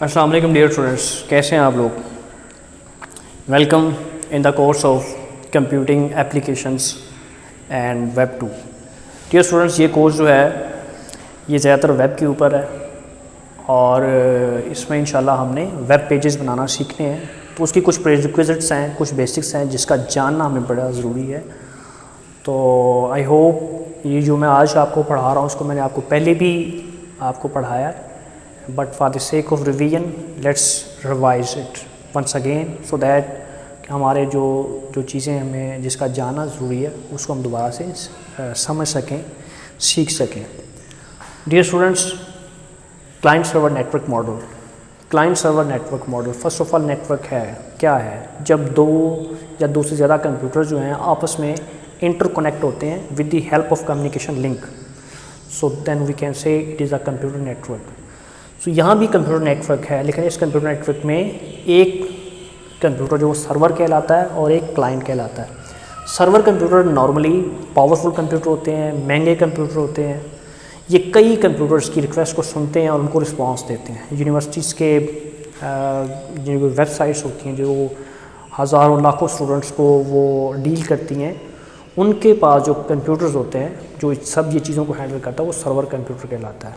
अस्सलाम वालेकुम dear students, कैसे हैं आप लोग। Welcome in the course of computing applications and web 2। Dear students, ये कोर्स जो है ये ज़्यादातर वेब के ऊपर है और इसमें इंशाल्लाह हमने वेब पेजेस बनाना सीखने हैं। तो उसकी कुछ प्रीरिक्विजिट्स हैं, कुछ बेसिक्स हैं जिसका जानना हमें बड़ा ज़रूरी है। तो आई होप ये जो मैं आज आपको पढ़ा रहा हूँ उसको मैंने आपको पहले भी आपको पढ़ाया है, but for the sake of revision let's revise it once again so that हमारे जो चीज़ें हमें जिसका जानना ज़रूरी है उसको हम दोबारा से समझ सकें, सीख सकें। Dear students, client server network model. Client server network model first of all network है क्या है? जब दो या दो से ज़्यादा कंप्यूटर जो हैं आपस में इंटरकनेक्ट होते हैं with the help of communication link, so then we can say it is a computer network. So यहाँ भी कंप्यूटर नेटवर्क है, लेकिन इस कंप्यूटर नेटवर्क में एक कंप्यूटर जो सर्वर कहलाता है और एक क्लाइंट कहलाता है। Server computer normally powerful computer होते हैं, महंगे कंप्यूटर होते हैं। ये कई कंप्यूटर्स की रिक्वेस्ट को सुनते हैं और उनको रिस्पांस देते हैं। यूनिवर्सिटीज़ के जो वेबसाइट्स होती हैं जो हज़ारों लाखों स्टूडेंट्स को वो डील करती हैं, उनके पास जो कंप्यूटर्स होते हैं जो सब ये चीज़ों को हैंडल करता है वो सर्वर कंप्यूटर कहलाता है।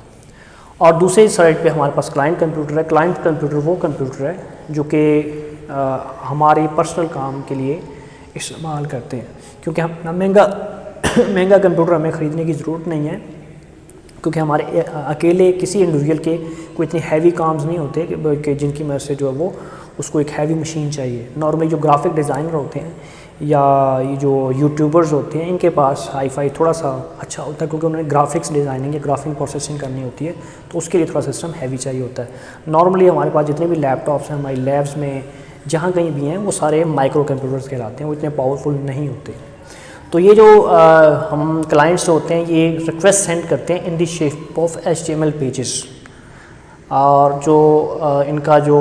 और दूसरी साइड पे हमारे पास क्लाइंट कंप्यूटर है। क्लाइंट कंप्यूटर वो कंप्यूटर है जो कि हमारे पर्सनल काम के लिए इस्तेमाल करते हैं, क्योंकि हम महंगा कंप्यूटर हमें ख़रीदने की ज़रूरत नहीं है, क्योंकि हमारे अकेले किसी इंडिविजुअल के कोई इतने हैवी काम्स नहीं होते कि जिनकी मदद से जो है वो उसको एक हैवी मशीन चाहिए। नॉर्मली जो ग्राफिक डिज़ाइनर होते हैं या ये जो यूट्यूबर्स होते हैं इनके पास हाई-फाई थोड़ा सा अच्छा होता है, क्योंकि उन्हें ग्राफिक्स डिज़ाइनिंग या ग्राफिक प्रोसेसिंग करनी होती है, तो उसके लिए थोड़ा सिस्टम हैवी चाहिए होता है। नॉर्मली हमारे पास जितने भी लैपटॉप्स हैं हमारी लैब्स में जहाँ कहीं भी हैं वो सारे माइक्रो कंप्यूटर्स कहलाते हैं, वो इतने पावरफुल नहीं होते। तो ये जो हम क्लाइंट्स होते हैं ये रिक्वेस्ट सेंड करते हैं इन the shape of HTML pages. और जो इनका जो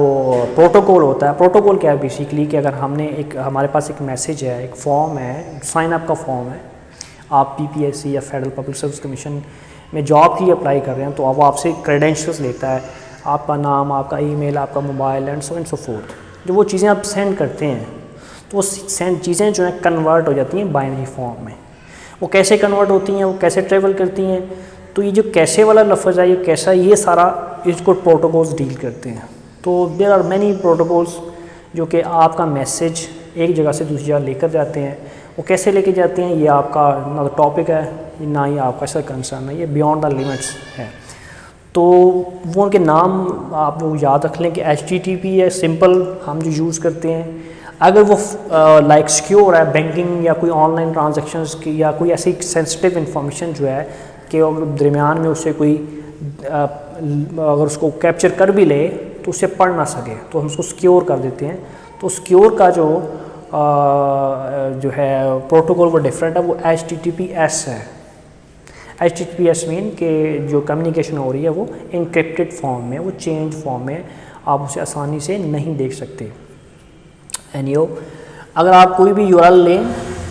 प्रोटोकॉल होता है, प्रोटोकॉल क्या है बेसिकली कि अगर हमारे पास एक मैसेज है, एक फॉर्म है, साइन अप का फॉर्म है, आप PPSC या फेडरल पब्लिक सर्विस कमीशन में जॉब के लिए अप्लाई कर रहे हैं, तो वो आपसे क्रेडेंशियल्स लेता है, आपका नाम, आपका ईमेल, आपका मोबाइल एंड सो फोर्थ। जो वो चीज़ें आप सेंड करते हैं तो वो चीज़ें जो हैं कन्वर्ट हो जाती हैं बाइनरी फॉर्म में। वो कैसे कन्वर्ट होती हैं, वो कैसे ट्रेवल करती हैं, तो ये जो कैसे वाला लफ्ज़ है, ये कैसा, ये सारा इसको प्रोटोकॉल्स डील करते हैं। तो देयर आर मैनी प्रोटोकॉल्स जो कि आपका मैसेज एक जगह से दूसरी जगह लेकर जाते हैं। वो कैसे लेके जाते हैं ये आपका ना टॉपिक है ना ही आपका ऐसा कंसर्न है, ये बियॉन्ड द लिमिट्स है। तो वो उनके नाम आप लोग याद रख लें कि HTTP है सिंपल हम जो यूज़ करते हैं। अगर वो लाइक सिक्योर है, बैंकिंग या कोई ऑनलाइन ट्रांजैक्शंस की या कोई ऐसी सेंसिटिव इन्फॉर्मेशन जो है कि दरमियान में उसे कोई अगर उसको कैप्चर कर भी ले तो उसे पढ़ ना सके, तो हम उसको सिक्योर कर देते हैं। तो सिक्योर का जो है प्रोटोकॉल वो डिफरेंट है, वो HTTPS है। HTTPS मीन कि जो कम्युनिकेशन हो रही है वो इनक्रिप्टेड फॉर्म में, वो चेंज फॉर्म में, आप उसे आसानी से नहीं देख सकते। एनीहो, अगर आप कोई भी URL लें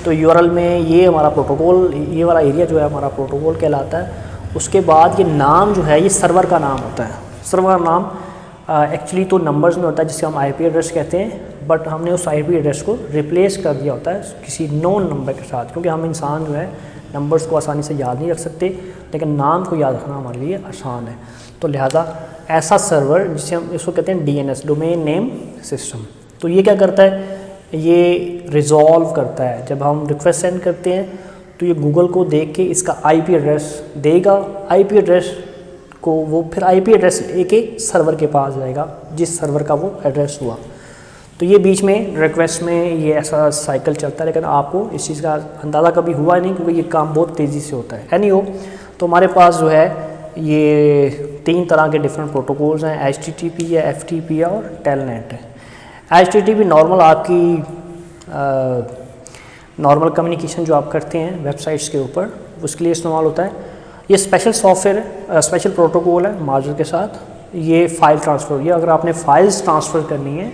तो URL में ये हमारा प्रोटोकॉल, ये वाला एरिया जो है हमारा प्रोटोकॉल कहलाता है। उसके बाद ये नाम जो है ये सर्वर का नाम होता है। सर्वर का नाम एक्चुअली तो नंबर्स में होता है जिससे हम IP एड्रेस कहते हैं, बट हमने उस IP एड्रेस को रिप्लेस कर दिया होता है किसी नोन नंबर के साथ, क्योंकि हम इंसान जो है नंबर्स को आसानी से याद नहीं रख सकते, लेकिन नाम को याद रखना हमारे लिए आसान है। तो लिहाजा ऐसा सर्वर जिसे हम इसको कहते हैं DNS, डोमेन नेम सिस्टम। तो ये क्या करता है, ये रिजॉल्व करता है। जब हम रिक्वेस्ट सेंड करते हैं तो ये गूगल को देख के इसका IP एड्रेस देगा, IP एड्रेस को वो फिर IP एड्रेस लेके सर्वर के पास जाएगा जिस सर्वर का वो एड्रेस हुआ। तो ये बीच में रिक्वेस्ट में ये ऐसा साइकिल चलता है, लेकिन आपको इस चीज़ का अंदाज़ा कभी हुआ नहीं, क्योंकि ये काम बहुत तेज़ी से होता है। एनीहो, तो हमारे पास जो है ये 3 तरह के डिफरेंट प्रोटोकॉल्स हैं, HTTP है, FTP है और टेलनेट है। HTTP नॉर्मल आपकी नॉर्मल कम्युनिकेशन जो आप करते हैं वेबसाइट्स के ऊपर उसके लिए इस्तेमाल होता है। ये स्पेशल सॉफ्टवेयर स्पेशल प्रोटोकॉल है मार्जर के साथ। ये फ़ाइल ट्रांसफ़र, ये अगर आपने फ़ाइल्स ट्रांसफ़र करनी है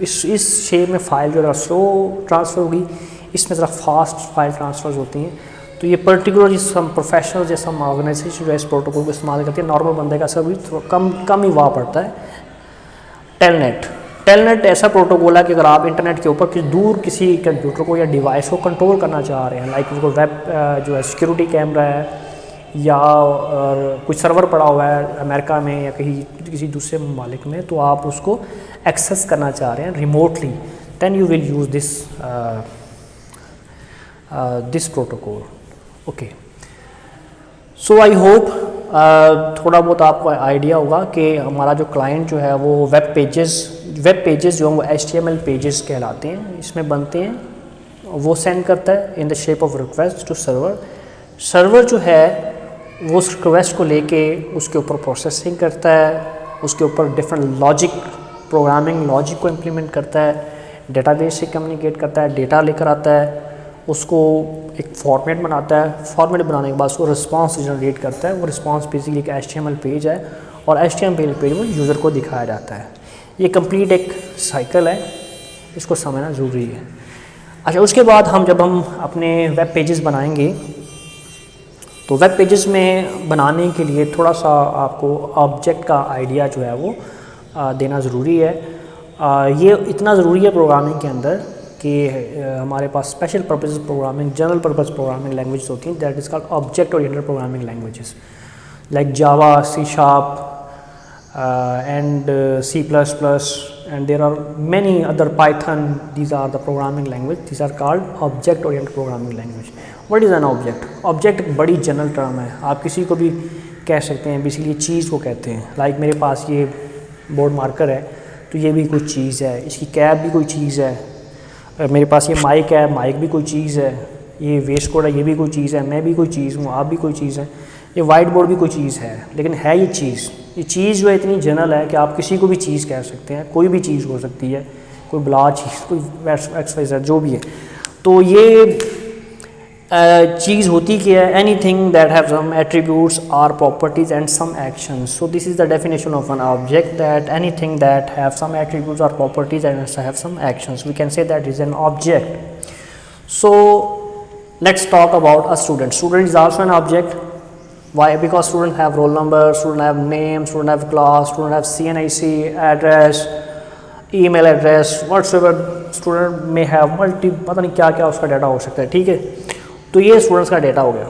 इस शेप में फ़ाइल जो है स्लो ट्रांसफ़र होगी, इसमें ज़रा फास्ट फाइल ट्रांसफ़र्स होती हैं। तो ये पर्टिकुलरली सम प्रोफेशनल या सम ऑर्गेनाइजेशन जो है इस प्रोटोकॉल को इस्तेमाल करती है, नॉर्मल बंदे का सब कम ही वाह पड़ता है। टेलनेट ऐसा प्रोटोकॉल है कि अगर आप इंटरनेट के ऊपर किसी कंप्यूटर को या डिवाइस को कंट्रोल करना चाह रहे हैं, लाइक उसको वेब जो है सिक्योरिटी कैमरा है या कुछ सर्वर पड़ा हुआ है अमेरिका में या कहीं किसी दूसरे ममालिक में, तो आप उसको एक्सेस करना चाह रहे हैं remotely, then you will use this protocol. Okay, so I hope थोड़ा बहुत आपको आइडिया होगा कि हमारा जो क्लाइंट जो है वो वेब पेजेस जो हैं वो HTML पेजेस कहलाते हैं, इसमें बनते हैं, वो सेंड करता है in the shape of request to server जो है वो उस रिक्वेस्ट को लेके उसके ऊपर प्रोसेसिंग करता है, उसके ऊपर डिफरेंट प्रोग्रामिंग लॉजिक को इम्प्लीमेंट करता है, डेटाबेस से कम्युनिकेट करता है, डेटा लेकर आता है, उसको एक फॉर्मेट बनाता है, फॉर्मेट बनाने के बाद उसको रिस्पांस जनरेट करता है। वो रिस्पांस बेसिकली एक HTML पेज है और HTML पेज वो यूज़र को दिखाया जाता है। ये कंप्लीट एक साइकिल है, इसको समझना ज़रूरी है। अच्छा, उसके बाद जब हम अपने वेब पेजेस बनाएंगे तो वेब पेजेस में बनाने के लिए थोड़ा सा आपको ऑब्जेक्ट का आइडिया जो है वो देना ज़रूरी है। ये इतना ज़रूरी है प्रोग्रामिंग के अंदर कि हमारे पास special purpose programming, general purpose programming language होती हैं, that is called object oriented programming languages like Java, C# and C++, and there are many other Python. These are the programming language. These are called object oriented programming language. What is an object? Object एक बड़ी general term है, आप किसी को भी कह सकते हैं, बेसिकली चीज़ को कहते हैं। लाइक मेरे पास ये बोर्ड मार्कर है तो ये भी कोई चीज़ है, इसकी कैप भी कोई चीज़ है, मेरे पास ये माइक है, माइक भी कोई चीज़ है, ये वेस्ट कोड है, ये भी कोई चीज़ है, मैं भी कोई चीज़ हूँ, आप भी कोई चीज़ है, ये वाइट बोर्ड भी कोई चीज़ है, लेकिन है ये चीज़ जो है इतनी जनरल है कि आप किसी को भी चीज़ कह सकते हैं, कोई भी चीज़ हो सकती है, कोई ब्ला चीज़, कोई एक्स जो भी है। तो ये चीज़ होती क्या है? Anything that have some attributes और properties and some actions. So this is the definition of an object, that anything that have some attributes और properties and have some actions, we can say that is an object. So let's talk about a student. Student is also an object. Why? Because student have roll number, student have name, student have class, student have CNIC, address, email address, whatsoever. Student may have पता नहीं क्या क्या उसका data हो सकता है, ठीक है। तो ये स्टूडेंट्स का डाटा हो गया,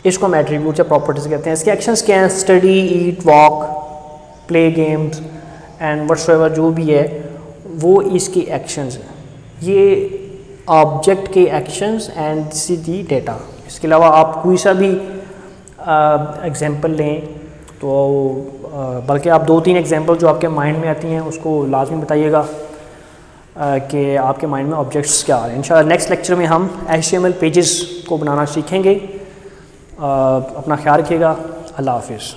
इसको हम एट्रीब्यूट या प्रॉपर्टीज कहते हैं। इसके एक्शंस क्या हैं? Study, eat, walk, play games and whatsoever जो भी है वो इसकी एक्शंस हैं। ये ऑब्जेक्ट के actions and this is the data. इसके अलावा आप कोई सा भी एग्जांपल लें तो बल्कि आप 2-3 एग्जांपल जो आपके माइंड में आती हैं उसको लाजमी बताइएगा कि आपके माइंड में ऑब्जेक्ट्स क्या आ रहे हैं। इंशाल्लाह नेक्स्ट लेक्चर में हम HTML पेजेस को बनाना सीखेंगे। अपना ख्याल रखिएगा। अल्लाह हाफिज़।